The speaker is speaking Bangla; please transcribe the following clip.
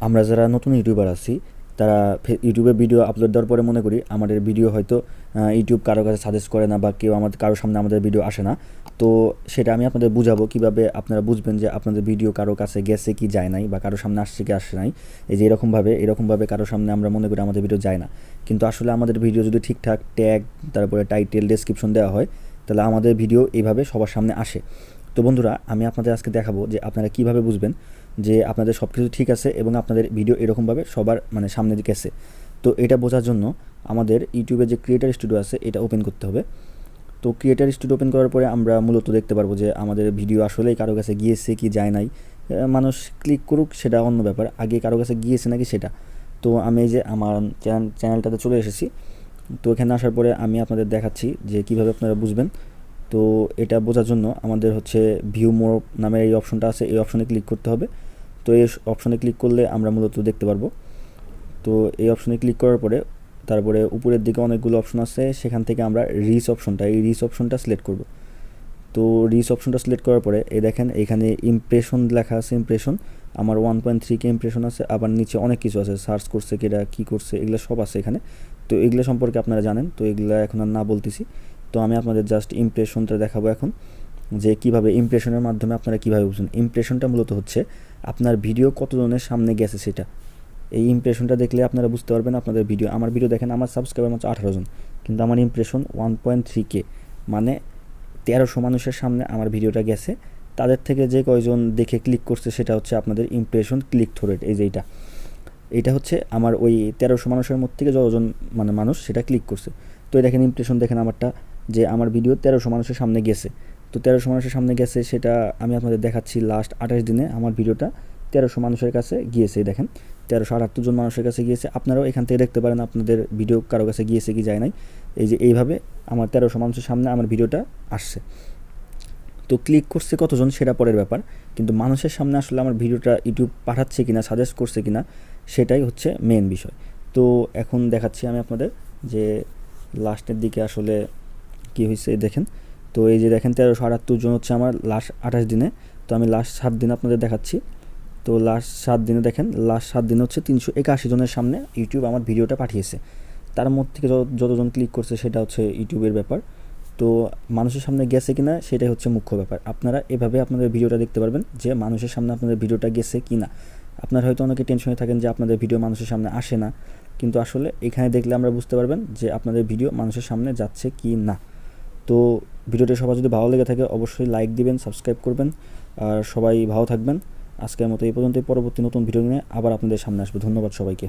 আমরা যারা নতুন ইউটিউবার আছি তারা ইউটিউবে ভিডিও আপলোড দেওয়ার পরে মনে করি আমাদের ভিডিও হয়তো ইউটিউব কারো কাছে সাজেস্ট করে না বা কেউ আমাদের কারোর সামনে আমাদের ভিডিও আসে না। তো সেটা আমি আপনাদের বুঝাবো কীভাবে আপনারা বুঝবেন যে আপনাদের ভিডিও কারো কাছে গেছে কি যায় নাই বা কারোর সামনে আসছে কি আসে নাই। এই যে এরকমভাবে কারোর সামনে আমরা মনে করি আমাদের ভিডিও যায় না, কিন্তু আসলে আমাদের ভিডিও যদি ঠিকঠাক ট্যাগ, তারপরে টাইটেল, ডেসক্রিপশন দেওয়া হয়, তাহলে আমাদের ভিডিও এইভাবে সবার সামনে আসে। তো বন্ধুরা, আমি আপনাদের আজকে দেখাবো যে আপনারা কীভাবে বুঝবেন যে আপনাদের সব কিছু ঠিক আছে এবং আপনাদের ভিডিও এরকমভাবে সবার সামনে গেছে। তো এটা বোঝার জন্য আমাদের ইউটিউবে যে ক্রিয়েটার স্টুডিও আছে এটা ওপেন করতে হবে। তো ক্রিয়েটার স্টুডিও ওপেন করার পরে আমরা মূলত দেখতে পারবো যে আমাদের ভিডিও আসলেই কারো কাছে গিয়েছে কি যায় নাই। মানুষ ক্লিক করুক সেটা অন্য ব্যাপার, আগে কারো কাছে গিয়েছে নাকি সেটা। তো আমি এই যে আমার চ্যানেলটাতে চলে এসেছি। তো এখানে আসার পরে আমি আপনাদের দেখাচ্ছি যে কীভাবে আপনারা বুঝবেন। তো এটা বোঝার জন্য আমাদের হচ্ছে ভিউ মোর নামের এই অপশনটা আছে, এই অপশনে ক্লিক করতে হবে। তো এই অপশনে ক্লিক করলে আমরা মূলত দেখতে পারবো। তো এই অপশনে ক্লিক করার পরে তারপরে উপরের দিকে অনেকগুলো অপশন আছে, সেখান থেকে আমরা এই রিচ অপশনটা সিলেক্ট করব। তো রিচ অপশনটা সিলেক্ট করার পরে এই দেখেন এখানে ইমপ্রেশন লেখা আছে। ইমপ্রেশন আমার 1.3K ইমপ্রেশন আছে, আবার নিচে অনেক কিছু আছে, সার্চ করছে কেটা, কী করছে, এগুলো সব আছে এখানে। তো এগুলো সম্পর্কে আপনারা জানেন, তো এগুলো এখন আর না বলতেছি। তো আমি আপনাদের জাস্ট ইমপ্রেশনটা দেখাবো এখন, যে কিভাবে ইমপ্রেশনের মাধ্যমে আপনারা কীভাবে বুঝবেন। ইমপ্রেশনটা মূলত হচ্ছে আপনার ভিডিও কতজনের সামনে গেছে সেটা। এই ইমপ্রেশনটা দেখলে আপনারা বুঝতে পারবেন আপনাদের ভিডিও। আমার ভিডিও দেখেন, আমার সাবস্ক্রাইবার মাত্র 18 জন, কিন্তু আমার ইমপ্রেশন 1.3K, মানে 1300 মানুষের সামনে আমার ভিডিওটা গেছে। তাদের থেকে যে কয়জন দেখে ক্লিক করছে সেটা হচ্ছে আপনাদের ইমপ্রেশন ক্লিক থ্রু রেট। এই যে এইটা হচ্ছে আমার ওই 1300 মানুষের মধ্যে থেকে যতজন মানুষ সেটা ক্লিক করছে। তো এই দেখেন ইমপ্রেশন দেখেন আমারটা, যে আমার ভিডিও 1300 মানুষের সামনে গেছে। তো 1300 মানুষের সামনে গেছে সেটা আমি আপনাদের দেখাচ্ছি। লাস্ট 28 দিনে আমার ভিডিওটা 1300 মানুষের কাছে গিয়েছে। দেখেন 1378 জন মানুষের কাছে গিয়েছে। আপনারাও এখান থেকে দেখতে পারেন আপনাদের ভিডিও কারো কাছে গিয়েছে কি যায় নাই। এই যে এইভাবে আমার 1300 মানুষের সামনে আমার ভিডিওটা আসছে। তো ক্লিক করছে কতজন সেটা পরের ব্যাপার, কিন্তু মানুষের সামনে আসলে আমার ভিডিওটা ইউটিউব পাঠাচ্ছে কিনা, সাজেস্ট করছে কিনা, সেটাই হচ্ছে মেন বিষয়। তো এখন দেখাচ্ছি আমি আপনাদের যে লাস্টের দিকে আসলে কী হয়েছে দেখেন। তো এই যে দেখেন 1378 জন হচ্ছে আমার লাস্ট 28 দিনে। তো আমি লাস্ট 7 দিন আপনাদের দেখাচ্ছি। তো লাস্ট 7 দিনে দেখেন, লাস্ট 7 দিনে হচ্ছে 381 জনের সামনে ইউটিউব আমার ভিডিওটা পাঠিয়েছে। তার মধ্যে থেকে যতজন ক্লিক করছে সেটা হচ্ছে ইউটিউবের ব্যাপার। তো মানুষের সামনে গেছে কিনা সেটাই হচ্ছে মুখ্য ব্যাপার। আপনারা এভাবে আপনাদের ভিডিওটা দেখতে পারবেন যে মানুষের সামনে আপনাদের ভিডিওটা গেছে কি না। আপনারা হয়তো অনেকে টেনশনে থাকেন যে আপনাদের ভিডিও মানুষের সামনে আসে না, কিন্তু আসলে এখানে দেখলে আমরা বুঝতে পারবেন যে আপনাদের ভিডিও মানুষের সামনে যাচ্ছে কি না। তো ভিডিওটি সবার যদি ভালো লেগে থাকে অবশ্যই লাইক দিবেন, সাবস্ক্রাইব করবেন, আর সবাই ভালো থাকবেন। আজকের মতো এই পর্যন্তই। পরবর্তী নতুন ভিডিও নিয়ে আবার আপনাদের সামনে আসবো। ধন্যবাদ সবাইকে।